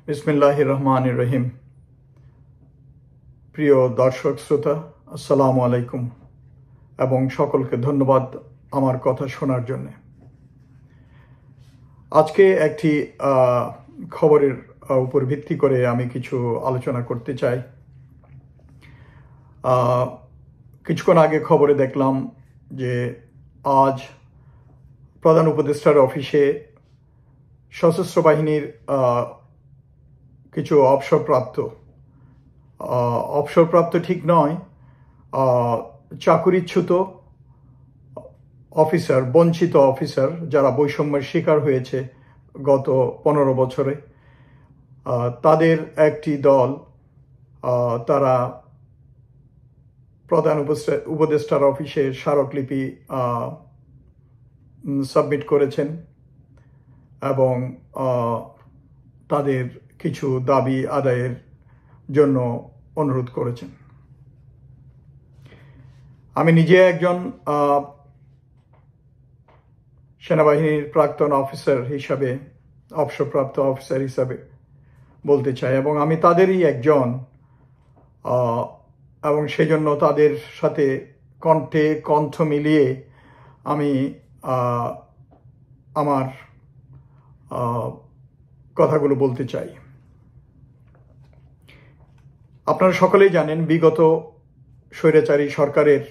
বিসমিল্লাহির রহমানির রহিম। প্রিয় দর্শক শ্রোতা, আসসালামু আলাইকুম এবং সকলকে ধন্যবাদ আমার কথা শোনার জন্য। আজকে একটি খবরের উপর ভিত্তি করে আমি কিছু আলোচনা করতে চাই। কিছুক্ষণ আগে খবরে দেখলাম যে আজ প্রধান উপদেষ্টার অফিসে সশস্ত্র বাহিনীর কিছু অবসরপ্রাপ্ত ঠিক নয়, চাকুরিচ্যুত অফিসার, বঞ্চিত অফিসার যারা বৈষম্যের শিকার হয়েছে গত 15 বছরে, তাদের একটি দল তারা প্রধান উপদেষ্টার অফিসে স্মারকলিপি সাবমিট করেছেন এবং তাদের কিছু দাবি আদায়ের জন্য অনুরোধ করেছেন। আমি নিজে একজন সেনাবাহিনীর প্রাক্তন অফিসার হিসাবে, অবসরপ্রাপ্ত অফিসার হিসাবে বলতে চাই এবং আমি তাদেরই একজন, এবং সেজন্য তাদের সাথে কণ্ঠে কণ্ঠ মিলিয়ে আমি আমার কথাগুলো বলতে চাই। আপনারা সকলেই জানেন, বিগত স্বৈরাচারী সরকারের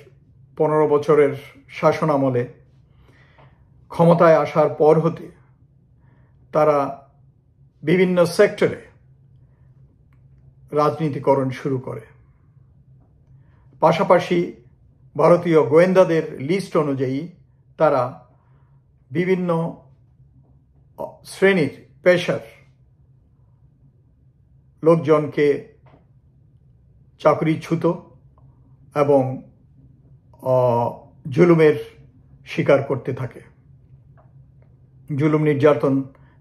15 বছরের শাসন আমলে ক্ষমতায় আসার পর হতে তারা বিভিন্ন সেক্টরে রাজনীতিকরণ শুরু করে। পাশাপাশি ভারতীয় গোয়েন্দাদের লিস্ট অনুযায়ী তারা বিভিন্ন শ্রেণীর পেশার লোকজনকে চাকরিচ্যুত এবং জুলুমের শিকার করতে থাকে, জুলুম নির্যাতন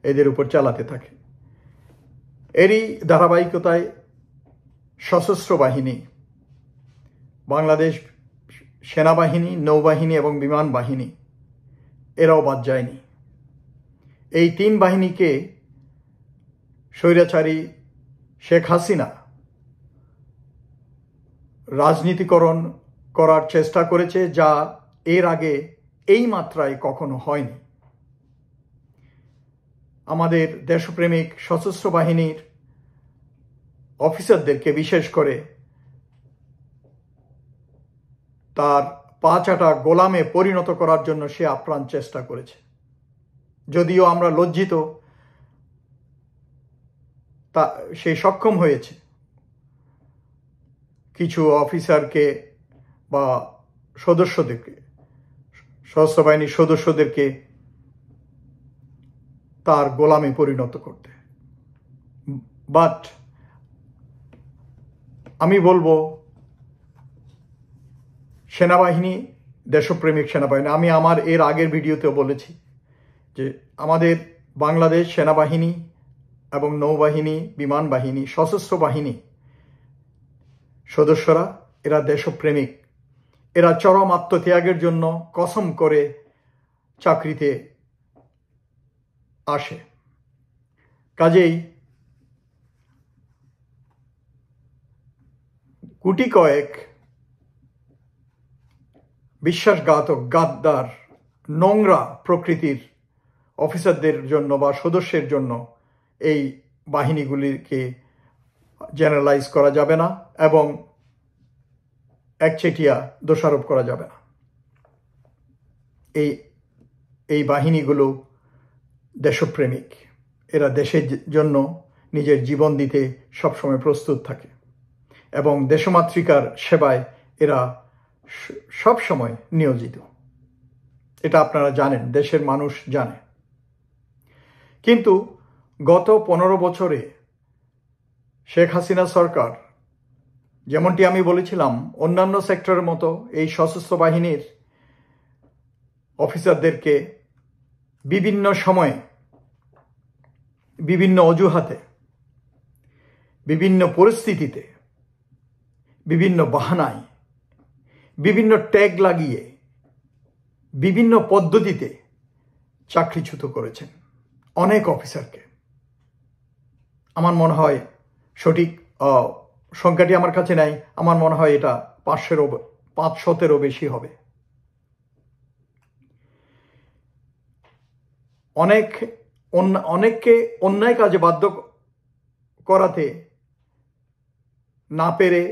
এদের উপর চালাতে থাকে। এরই ধারাবাহিকতায় সশস্ত্র বাহিনী, বাংলাদেশ সেনাবাহিনী, নৌবাহিনী এবং বিমান বাহিনী এরাও বাদ যায়নি। এই 3 বাহিনীকে স্বৈরাচারী শেখ হাসিনা রাজনীতিকরণ করার চেষ্টা করেছে, যা এর আগে এই মাত্রায় কখনো হয়নি। আমাদের দেশপ্রেমিক সশস্ত্র বাহিনীর অফিসারদেরকে বিশেষ করে তার পা চাটা গোলামে পরিণত করার জন্য সে আপ্রাণ চেষ্টা করেছে। যদিও আমরা লজ্জিত, তা সে সক্ষম হয়েছে কিছু অফিসারকে বা সদস্যদেরকে, সশস্ত্র বাহিনীর সদস্যদেরকে তার গোলামে পরিণত করতে। বাট আমি বলবো, সেনাবাহিনী দেশপ্রেমিক সেনাবাহিনী। আমি আমার এর আগের ভিডিওতেও বলেছি যে আমাদের বাংলাদেশ সেনাবাহিনী এবং নৌবাহিনী, বিমান বাহিনী, সশস্ত্র বাহিনী সদস্যরা এরা দেশপ্রেমিক। এরা চরম আত্মত্যাগের জন্য কসম করে চাকরিতে আসে। কাজেই গুটি কয়েক বিশ্বাসঘাতক, গাদ্দার, নোংরা প্রকৃতির অফিসারদের জন্য বা সদস্যের জন্য এই বাহিনীগুলিকে জেনারেলাইজ করা যাবে না এবং একচেটিয়া দোষারোপ করা যাবে না। এই বাহিনীগুলো দেশপ্রেমিক। এরা দেশের জন্য নিজের জীবন দিতে সবসময় প্রস্তুত থাকে এবং দেশমাতৃকার সেবায় এরা সবসময় নিয়োজিত। এটা আপনারা জানেন, দেশের মানুষ জানে। কিন্তু গত 15 বছরে শেখ হাসিনা সরকার, যেমনটি আমি বলেছিলাম, অন্যান্য সেক্টরের মতো এই সশস্ত্র বাহিনীর অফিসারদেরকে বিভিন্ন সময়ে, বিভিন্ন অজুহাতে, বিভিন্ন পরিস্থিতিতে, বিভিন্ন বাহানায়, বিভিন্ন ট্যাগ লাগিয়ে, বিভিন্ন পদ্ধতিতে চাকরিচ্যুত করেছেন অনেক অফিসারকে। আমার মনে হয় সঠিক সংখ্যাটি আমার কাছে নাই, আমার মনে হয় এটা 500-এরও বেশি হবে। অনেককে অন্যায় কাজে বাধ্য করাতে না পেরে,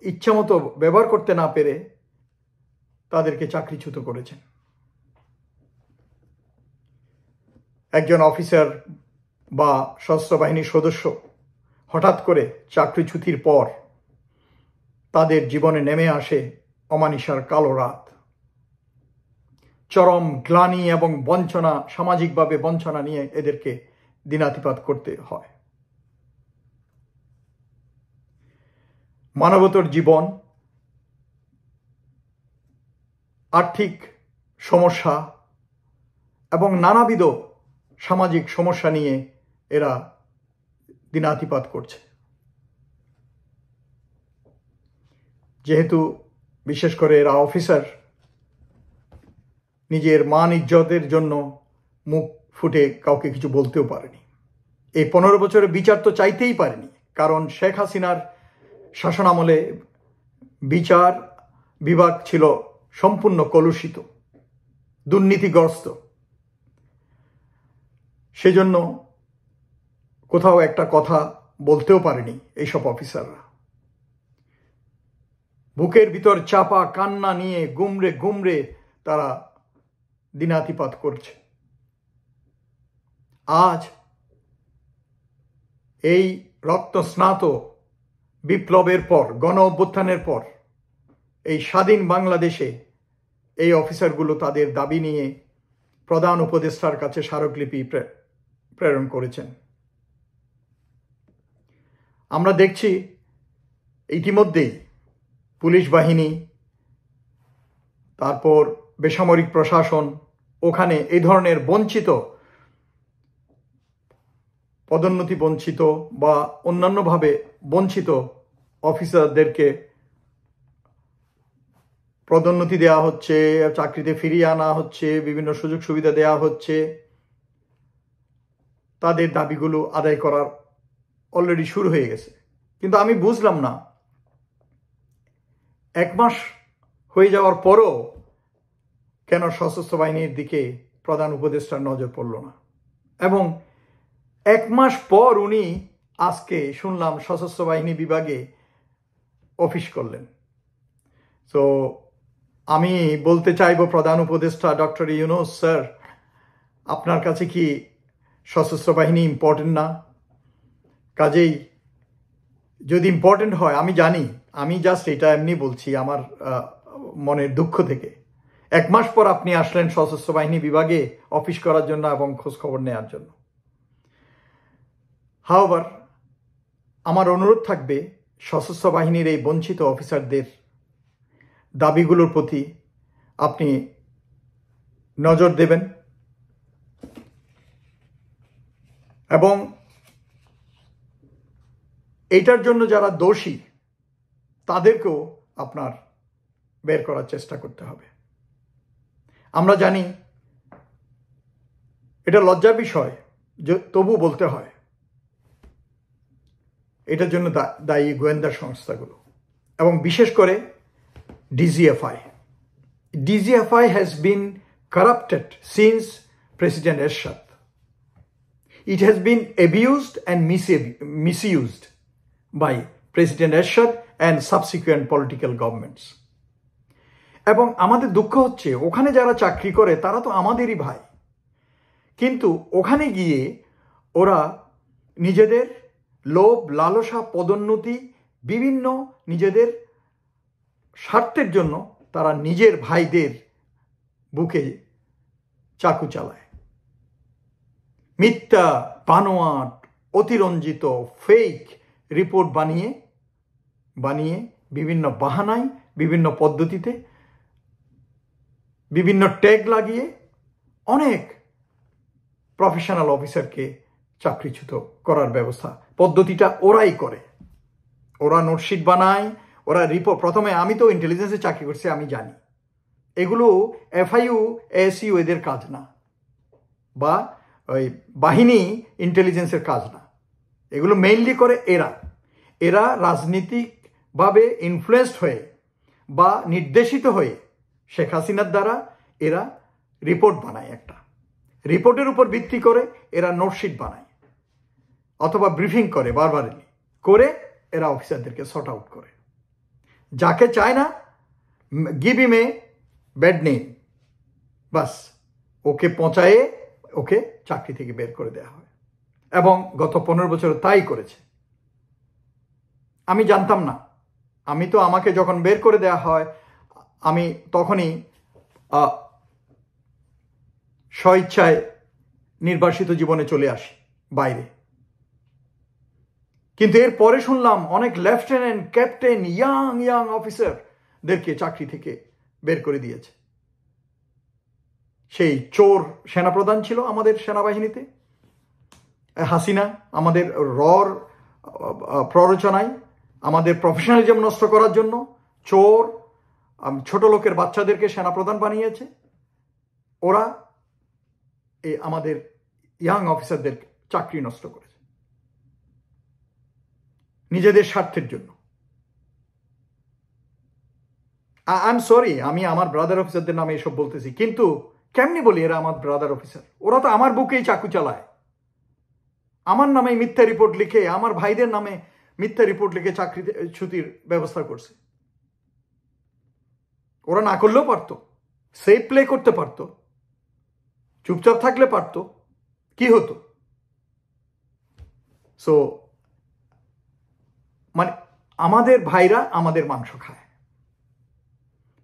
ইচ্ছামতো ব্যবহার করতে না পেরে তাদেরকে চাকরিচ্যুত করেছেন। একজন অফিসার বা সশস্ত্র বাহিনীর সদস্য হঠাৎ করে চাকরিচ্যুতির পর তাদের জীবনে নেমে আসে অমানিসার কালো রাত। চরম গ্লানি এবং বঞ্চনা, সামাজিকভাবে বঞ্চনা নিয়ে এদেরকে দিনাতিপাত করতে হয়। মানবতার জীবন, আর্থিক সমস্যা এবং নানাবিধ সামাজিক সমস্যা নিয়ে এরা দিনাতিপাত করছে। যেহেতু বিশেষ করে এরা অফিসার, নিজের মান ইজ্জতের জন্য মুখ ফুটে কাউকে কিছু বলতেও পারেনি। এই 15 বছরের বিচার তো চাইতেই পারেনি, কারণ শেখ হাসিনার শাসনামলে বিচার বিভাগ ছিল সম্পূর্ণ কলুষিত, দুর্নীতিগ্রস্ত। সেজন্য কোথাও একটা কথা বলতেও পারেনি এইসব অফিসাররা। বুকের ভিতর চাপা কান্না নিয়ে গুমরে গুমরে তারা দিনাতিপাত করছে। আজ এই রক্তস্নাত বিপ্লবের পর, গণ অভ্যুত্থানের পর এই স্বাধীন বাংলাদেশে এই অফিসারগুলো তাদের দাবি নিয়ে প্রধান উপদেষ্টার কাছে স্মারকলিপি প্রেরণ করেছেন। আমরা দেখছি ইতিমধ্যেই পুলিশ বাহিনী, তারপর বেসামরিক প্রশাসন, ওখানে এই ধরনের পদোন্নতি বঞ্চিত বা অন্যান্যভাবে বঞ্চিত অফিসারদেরকে পদোন্নতি দেওয়া হচ্ছে, চাকরিতে ফিরিয়ে আনা হচ্ছে, বিভিন্ন সুযোগ সুবিধা দেওয়া হচ্ছে। তাদের দাবিগুলো আদায় করার অলরেডি শুরু হয়ে গেছে। কিন্তু আমি বুঝলাম না, 1 মাস হয়ে যাওয়ার পরও কেন সশস্ত্র বাহিনীর দিকে প্রধান উপদেষ্টার নজর পড়ল না। এবং 1 মাস পর উনি আজকে শুনলাম সশস্ত্র বাহিনী বিভাগে অফিস করলেন। তো আমি বলতে চাইব, প্রধান উপদেষ্টা ডক্টর ইউনূস স্যার, আপনার কাছে কি সশস্ত্র বাহিনী ইম্পর্টেন্ট না? কাজেই যদি ইম্পর্টেন্ট হয়, আমি জানি, আমি জাস্ট এটা এমনি বলছি আমার মনের দুঃখ থেকে। 1 মাস পর আপনি আসলেন সশস্ত্র বাহিনী বিভাগে অফিস করার জন্য এবং খোঁজ খবর নেওয়ার জন্য। হাওয়ার আমার অনুরোধ থাকবে, সশস্ত্র বাহিনীর এই বঞ্চিত অফিসারদের দাবিগুলোর প্রতি আপনি নজর দেবেন এবং এইটার জন্য যারা দোষী তাদেরকেও আপনার বের করার চেষ্টা করতে হবে। আমরা জানি এটা লজ্জার বিষয়, যে তবু বলতে হয়, এটার জন্য দায়ী গোয়েন্দা সংস্থাগুলো এবং বিশেষ করে DGFI. DGFI has been corrupted since President Ershad. It has been abused and misused by President Ershad and subsequent political governments. এবং আমাদের দুঃখ হচ্ছে, ওখানে যারা চাকরি করে তারা তো আমাদেরই ভাই, কিন্তু ওখানে গিয়ে ওরা নিজেদের লোভ, লালসা, পদোন্নতি, বিভিন্ন নিজেদের স্বার্থের জন্য তারা নিজের ভাইদের বুকে চাকু চালায়। মিথ্যা, বানোয়াট, অতিরঞ্জিত ফেক রিপোর্ট বানিয়ে বিভিন্ন বাহানায়, বিভিন্ন পদ্ধতিতে, বিভিন্ন ট্যাগ লাগিয়ে অনেক প্রফেশনাল অফিসারকে চাকরিচ্যুত করার ব্যবস্থা, পদ্ধতিটা ওরাই করে। ওরা নোটশিট বানায়, ওরা রিপোর্ট। প্রথমে আমি তো ইন্টেলিজেন্সে চাকরি করছি, আমি জানি এগুলো FIU, ASU এদের কাজ না, বা ওই বাহিনী ইন্টেলিজেন্সের কাজ না। এগুলো মেইনলি করে এরা রাজনীতিকভাবে ইনফ্লুয়েসড হয়ে বা নির্দেশিত হয়ে শেখ হাসিনার দ্বারা এরা রিপোর্ট বানায়, একটা রিপোর্টের উপর ভিত্তি করে এরা নোটশিট বানায় অথবা ব্রিফিং করে বারবারলি করে এরা অফিসারদেরকে সর্ট আউট করে। যাকে চায় না give him a bad name, বাস ওকে পচায়ে ওকে চাকরি থেকে বের করে দেওয়া হয়, এবং গত 15 বছর তাই করেছে। আমি জানতাম না, আমি তো আমাকে যখন বের করে দেওয়া হয় আমি তখনই স্বইচ্ছায় নির্বাসিত জীবনে চলে আসি বাইরে। কিন্তু এর পরে শুনলাম অনেক লেফটেন্যান্ট, ক্যাপ্টেন, ইয়াং অফিসারদেরকে চাকরি থেকে বের করে দিয়েছে। সেই চোর সেনাপ্রধান ছিল আমাদের সেনাবাহিনীতে, হাসিনা, আমাদের রর প্ররোচনায় আমাদের প্রফেশনালিজম নষ্ট করার জন্য চোর ছোট লোকের বাচ্চাদেরকে সেনাপ্রধান বানিয়েছে। ওরা আমাদের ইয়াং অফিসারদের চাকরি নষ্ট করেছে নিজেদের স্বার্থের জন্য। আই এম সরি, আমি আমার ব্রাদার অফিসারদের নামে এসব বলতেছি, কিন্তু কেমনি বলি এরা আমার ব্রাদার অফিসার? ওরা তো আমার বুকেই চাকু চালায়, আমার নামে মিথ্যা রিপোর্ট লিখে, আমার ভাইদের নামে মিথ্যা রিপোর্ট লিখে চাকরি ছুটির ব্যবস্থা করছে। ওরা না করলেও পারতো, সেফ প্লে করতে পারতো, চুপচাপ থাকলে পারতো, কি হতো? সো মানে আমাদের ভাইরা আমাদের মাংস খায়।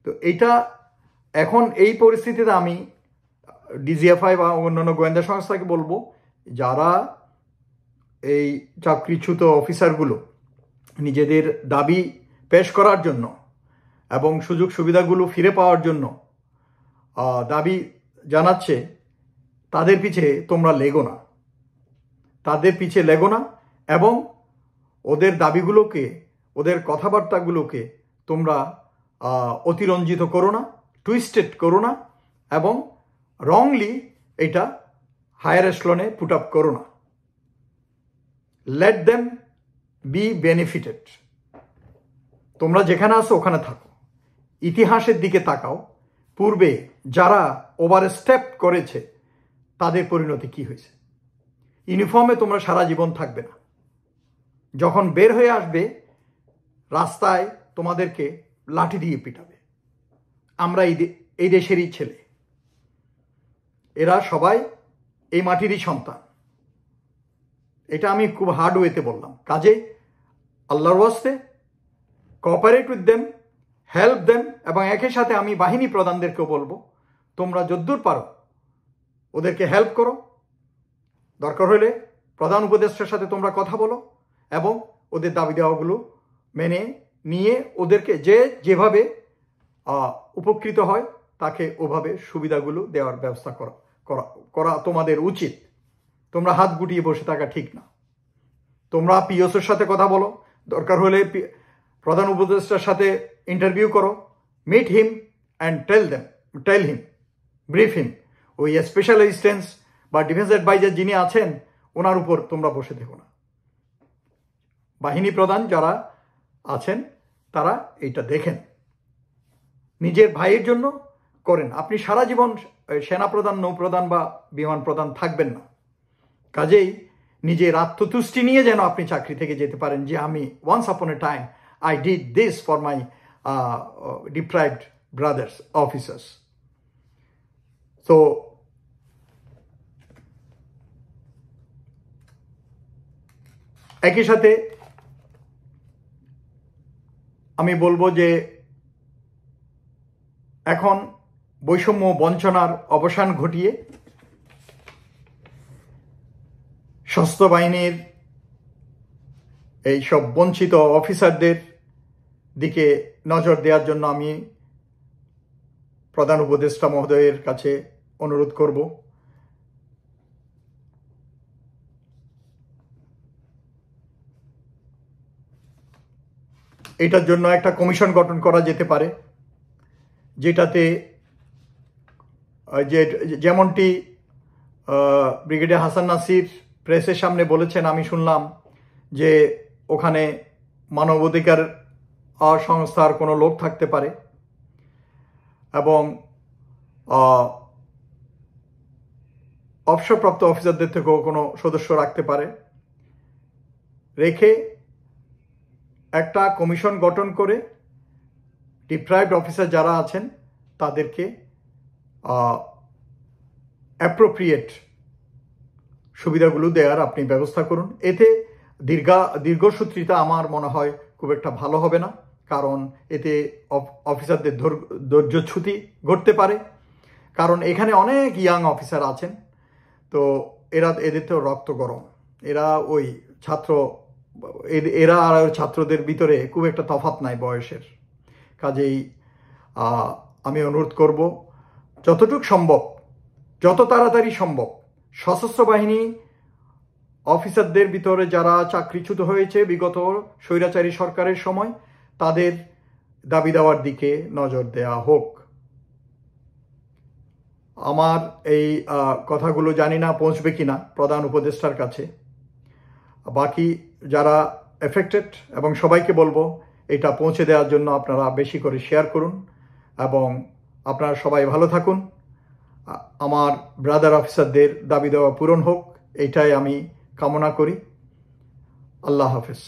তো এটা এখন এই পরিস্থিতিতে আমি ডিজিএফআই বা অন্যান্য গোয়েন্দা সংস্থাকে বলবো, যারা এই চাকরিচ্যুত অফিসারগুলো নিজেদের দাবি পেশ করার জন্য এবং সুযোগ সুবিধাগুলো ফিরে পাওয়ার জন্য দাবি জানাচ্ছে, তাদের পিছে তোমরা লেগো না, তাদের পিছে লেগো না, এবং ওদের দাবিগুলোকে, ওদের কথাবার্তাগুলোকে তোমরা অতিরঞ্জিত করো না, টুইস্টেড করো না, এবং রংলি এটা হায়ার এশলনে পুট আপ করো না। Let them B benefited. তোমরা যেখানে আসো ওখানে থাকো, ইতিহাসের দিকে তাকাও, পূর্বে যারা ওভারস্টেপ করেছে তাদের পরিণতি কি হয়েছে। ইউনিফর্মে তোমরা সারা জীবন থাকবে না, যখন বের হয়ে আসবে রাস্তায় তোমাদেরকে লাঠি দিয়ে পিটাবে। আমরা এই দেশেরই ছেলে, এরা সবাই এই মাটিরই সন্তান। এটা আমি খুব হার্ড ওয়েতে বললাম। কাজে আল্লাহর ওয়াস্তে cooperate with them, help them, এবং একই সাথে আমি বাহিনী প্রধানদেরকেও বলবো, তোমরা যদ্দূর পারো ওদেরকে হেল্প করো। দরকার হলে প্রধান উপদেষ্টার সাথে তোমরা কথা বলো এবং ওদের দাবি দেওয়াগুলো মেনে নিয়ে ওদেরকে যেভাবে উপকৃত হয় তাকে ওভাবে সুবিধাগুলো দেওয়ার ব্যবস্থা করা তোমাদের উচিত। তোমরা হাত গুটিয়ে বসে থাকা ঠিক না। তোমরা পিওসের সাথে কথা বলো, দরকার হলে প্রধান উপদেষ্টার সাথে ইন্টারভিউ করো, meet him and tell him, brief him. ওই স্পেশাল অ্যাসিস্ট্যান্ট বা ডিফেন্স অ্যাডভাইজার যিনি আছেন ওনার উপর তোমরা বসে থেকো না। বাহিনী প্রধান যারা আছেন তারা এইটা দেখেন, নিজের ভাইয়ের জন্য করেন। আপনি সারা জীবন সেনাপ্রধান, নৌপ্রধান বা বিমান প্রধান থাকবেন না। কাজেই নিজের আত্মতুষ্টি নিয়ে যেন আপনি চাকরি থেকে যেতে পারেন, যে আমি once upon a time I did this for my deprived brothers, officers. So, একই সাথে আমি বলবো যে এখন বৈষম্য বঞ্চনার অবসান ঘটিয়ে সশস্ত্র বাহিনীর এই সব বঞ্চিত অফিসারদের দিকে নজর দেওয়ার জন্য আমি প্রধান উপদেষ্টা মহোদয়ের কাছে অনুরোধ করব। এটার জন্য একটা কমিশন গঠন করা যেতে পারে, যেটাতে যেমনটি ব্রিগেডিয়ার হাসান নাসির প্রেসের সামনে বলেছেন, আমি শুনলাম যে ওখানে মানবাধিকার সংস্থার কোনো লোক থাকতে পারে এবং অবসরপ্রাপ্ত অফিসারদের থেকেও কোনো সদস্য রাখতে পারে, রেখে একটা কমিশন গঠন করে ডিপ্রাইভড অফিসার যারা আছেন তাদেরকে অ্যাপ্রোপ্রিয়েট সুবিধাগুলো দেওয়ার আপনি ব্যবস্থা করুন। এতে দীর্ঘসূত্রিতা আমার মনে হয় খুব একটা ভালো হবে না, কারণ এতে অফিসারদের ধৈর্যচ্যুতি ঘটতে পারে। কারণ এখানে অনেক ইয়াং অফিসার আছেন, তো এদের তো রক্ত গরম, এরা ওই এরা আর ছাত্রদের ভিতরে খুব একটা তফাৎ নাই বয়সের। কাজেই আমি অনুরোধ করব যতটুকু সম্ভব, যত তাড়াতাড়ি সম্ভব সশস্ত্র বাহিনী অফিসারদের ভিতরে যারা চাকরিচ্যুত হয়েছে বিগত স্বৈরাচারী সরকারের সময়, তাদের দাবি দেওয়ার দিকে নজর দেওয়া হোক। আমার এই কথাগুলো জানি না পৌঁছবে কিনা প্রধান উপদেষ্টার কাছে। বাকি যারা এফেক্টেড এবং সবাইকে বলবো এটা পৌঁছে দেওয়ার জন্য আপনারা বেশি করে শেয়ার করুন এবং আপনারা সবাই ভালো থাকুন। আমার ব্রাদার অফিসারদের দাবি দেওয়া পূরণ হোক, এটাই আমি কামনা করি। আল্লাহ হাফেজ।